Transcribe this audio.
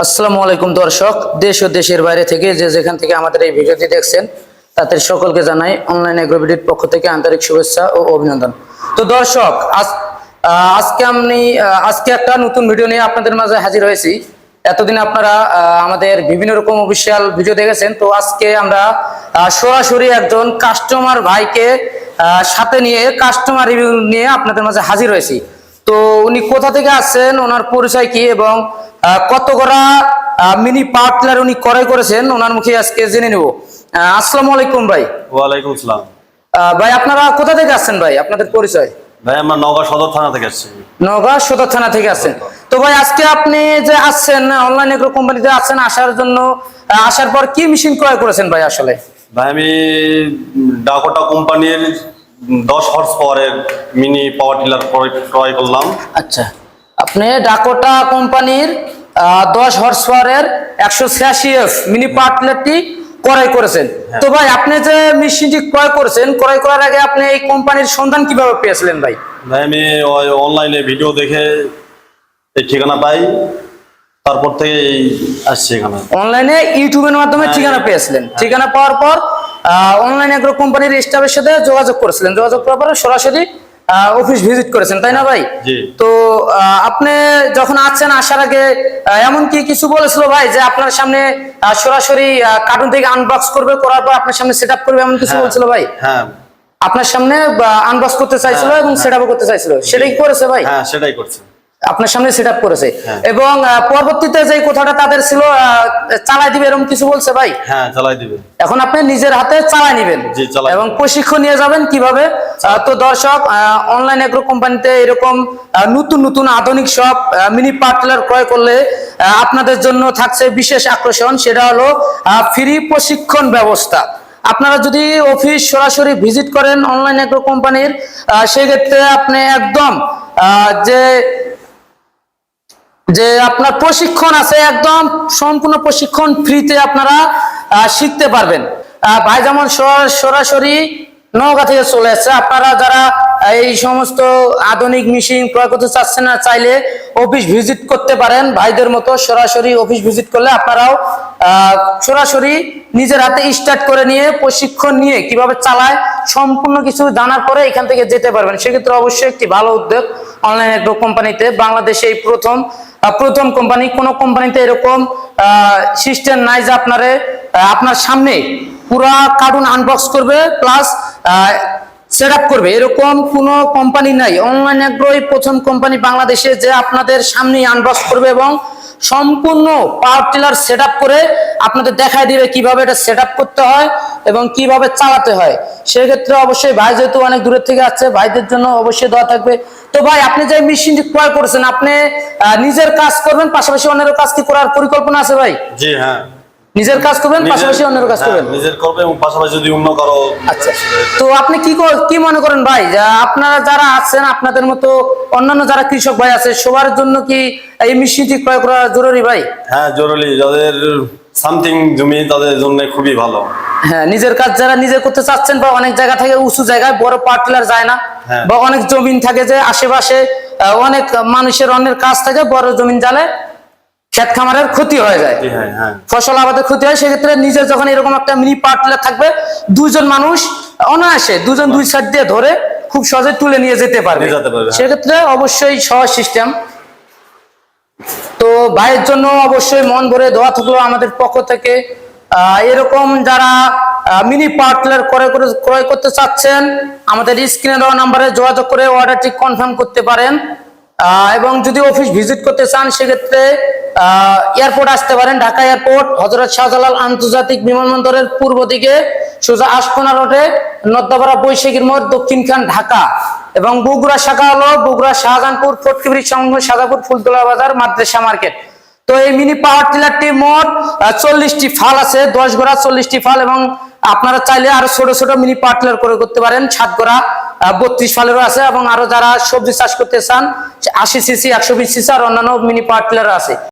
আসসালামু আলাইকুম দর্শক, দেশ ও দেশের বাইরে থেকে যে যেখান থেকে আমাদের এই ভিডিওটি দেখছেন তাদের সকলকে জানাই অনলাইন এগ্রোবিডির পক্ষ থেকে আন্তরিক শুভেচ্ছা ও অভিনন্দন। তো দর্শক, আজকে একটা নতুন ভিডিও নিয়ে আপনাদের মাঝে হাজির হয়েছি। এতদিন আপনারা আমাদের বিভিন্ন রকম অফিসিয়াল ভিডিও দেখেছেন, তো আজকে আমরা সরাসরি একজন কাস্টমার ভাইকে সাথে নিয়ে কাস্টমার রিভিউ নিয়ে আপনাদের মাঝে হাজির হয়েছি। তো উনি কোথা থেকে আসছেন, ওনার পরিচয় কি এবং কত করা মিনি পাওয়ার টিলার উনি ক্রয় করেছেন ওনার মুখে আজকে জেনে নেব। আসসালামু আলাইকুম ভাই। ওয়ালাইকুম আসসালাম। ভাই আপনারা কোথা থেকে আসছেন ভাই, আপনাদের পরিচয়? ভাই আমরা নওগাঁ সদর থানা থেকে আসছি। নওগাঁ সদর থানা থেকে আসছেন। তো ভাই আজকে আপনি যে আসছেন অনলাইন এগ্রো কোম্পানিতে আসছেন, আসার পর কি মেশিন ক্রয় করেছেন ভাই? আসলে ভাই আমি ডাকোটা কোম্পানির 10 হর্স পাওয়ারের মিনি পাওয়ার টিলার ক্রয় করলাম। আচ্ছা, আপনি ডাকোটা কোম্পানির 10 হর্স পাওয়ারের 186F মিনি পাওয়ার টিলারটি ক্রয় করেছেন। তো ভাই আপনি যে মেশিনটি ক্রয় করেছেন, ক্রয় করার আগে আপনি এই কোম্পানির সন্ধান কিভাবে পেয়েছিলেন ভাই? ভাই আমি অনলাইনে ভিডিও দেখে এই ঠিকানা পাই, তারপর থেকে আসছি এখানে। অনলাইনে ইউটিউবের মাধ্যমে ঠিকানা পেয়েছিলেন, ঠিকানা পাওয়ার পর অনলাইন এগ্রো কোম্পানির স্টাফের সাথে যোগাযোগ করেছিলেন, যোগাযোগ করার পর সরাসরি অফিস ভিজিট করেছেন, তাই না ভাই? তো আপনি যখন আসার আগে এমন কি কিছু বলেছিল ভাই যে আপনার সামনে সরাসরি কার্টুন থেকে আনবক্স করবে, করার পর আপনার সামনে সেট আপ করবে, এমন কিছু বলছিল ভাই? হ্যাঁ, আপনার সামনে আনবক্স করতে চাইছিল এবং সেট আপ করতে চাইছিল, সেটাই করেছে ভাই? হ্যাঁ সেটাই করছে, আপনার সামনে সেট আপ করেছে। এবং পরবর্তীতে যে কথাটা তাদের ছিল চালাই দিবে এরকম কিছু বলছে ভাই? হ্যাঁ চালাই দিবে। এখন আপনি নিজের হাতে চালাই নিবেন এবং প্রশিক্ষণ নিয়ে যাবেন কিভাবে। তো দর্শক, অনলাইন এগ্রো কোম্পানিতে এরকম নতুন নতুন আধুনিক সব মিনি পাওয়ার টিলার ক্রয় করলে আপনাদের জন্য থাকছে বিশেষ আকর্ষণ, সেটা হলো ফ্রি প্রশিক্ষণ ব্যবস্থা। আপনারা যদি অফিস সরাসরি ভিজিট করেন অনলাইন এগ্রো কোম্পানির, সেক্ষেত্রে আপনি একদম যে আপনার প্রশিক্ষণ আছে, একদম সম্পূর্ণ প্রশিক্ষণ ফ্রিতে আপনারা শিখতে পারবেন। ভাই যেমন সরাসরি নওগাঁ থেকে চলে আসছে, আপনারা যারা এই সমস্ত আধুনিক মেশিন ক্রয় করতে চাচ্ছেন না, চাইলে অফিস ভিজিট করতে পারেন। ভাইদের মতো সরাসরি অফিস ভিজিট করলে আপনারাও সরাসরি নিজের হাতে স্টার্ট করে নিয়ে প্রশিক্ষণ নিয়ে কিভাবে চালায় সম্পূর্ণ কিছু জানার পরে এখান থেকে যেতে পারবেন। সেক্ষেত্রে অবশ্যই একটি ভালো উদ্যোগ অনলাইন এগ্রো কোম্পানিতে। বাংলাদেশে এই প্রথম কোম্পানি, কোন কোম্পানিতে এরকম সিস্টেম নাই যে আপনার সামনে পুরা কার্টুন আনবক্স করবে প্লাস সেট আপ করবে, এরকম কোনো কোম্পানি নাই। অনলাইন এগ্রোই প্রথম কোম্পানি বাংলাদেশে যে আপনাদের সামনে আনবক্স করবে এবং সম্পূর্ণ পাওয়ার টিলার সেট আপ করে আপনাদের দেখাই দিবে কিভাবে এটা সেট আপ করতে হয় এবং কিভাবে চালাতে হয়। সেক্ষেত্রে অবশ্যই ভাই যেহেতু অনেক দূরের থেকে আসছে, ভাইদের জন্য অবশ্যই দোয়া থাকবে। তো ভাই আপনি যে মেশিনটি ক্রয় করেছেন, আপনি নিজের কাজ করবেন পাশাপাশি অন্যের কাজ কি করার পরিকল্পনা আছে ভাই? জি হ্যাঁ, নিজের কাজ করবেন পাশাপাশি অন্যের কাজ করবেন? নিজের করবে এবং পাশাপাশি যদি অন্য কারো। আচ্ছা, তো আপনি কি মনে করেন ভাই, আপনারা যারা আছেন আপনাদের মতো অন্যান্য যারা কৃষক ভাই আছে সবার জন্য কি এই মেশিনটি ক্রয় করা জরুরি ভাই? হ্যাঁ জরুরি, যাদের সামথিং জমি তাদের জন্য খুবই ভালো। হ্যাঁ, নিজের কাজ যারা নিজে করতে চাচ্ছেন বা অনেক জায়গা থেকে উঁচু জায়গায় বড় পাওয়ার টিলার যায় না, বা অনেক জমিন থাকে যে আশেপাশে অনেক মানুষের অন্যের কাজ থাকে, বড় জমিন জালে ক্ষেত খামারের ক্ষতি হয়ে যায়, ফসল আবাদের ক্ষতি হয়। সেক্ষেত্রে নিজের যখন এরকম একটা মিনি পাওয়ার টিলার থাকবে, দুইজন মানুষ অনায়াসে দুই সাইড দিয়ে ধরে খুব সহজে তুলে নিয়ে যেতে পারবে। সেক্ষেত্রে অবশ্যই সহজ সিস্টেম। তো ভাইয়ের জন্য অবশ্যই মন ভরে দোয়া থাকলো আমাদের পক্ষ থেকে। এরকম যারা মিনি পাওয়ার টিলার ক্রয় করতে চাচ্ছেন, আমাদের স্ক্রিনে দেওয়া নাম্বারে যোগাযোগ করে অর্ডারটি কনফার্ম করতে পারেন। এবং যদি অফিস ভিজিট করতে চান সেক্ষেত্রে এয়ারপোর্ট আসতে পারেন, ঢাকা এয়ারপোর্ট হযরত শাহজালাল আন্তর্জাতিক বিমানবন্দরের পূর্ব দিকে সোজা আশকোনা রোডে নদ্দাপাড়া বৈশাখীর মোড়, দক্ষিণখান ঢাকা। এবং বগুড়া শাখা হলো বগুড়া শাহজাহানপুর ফটকিবিরি সংঘ সাজাপুর ফুলতলা বাজার মাদ্রাসা মার্কেট। তো এই মিনি পাওয়ার টিলারটি মোট 40টি ফাল আছে, 10 গোড়া 40টি ফাল, এবং আপনারা চাইলে আরো ছোট ছোট মিনি পাওয়ার টিলার করে করতে পারেন। 7 গোড়া 32 ফালেরও আছে, এবং আরো যারা সবজি চাষ করতে চান 80 সিসি 120 সিসি আর অন্যান্য মিনি পাওয়ার টিলার আছে।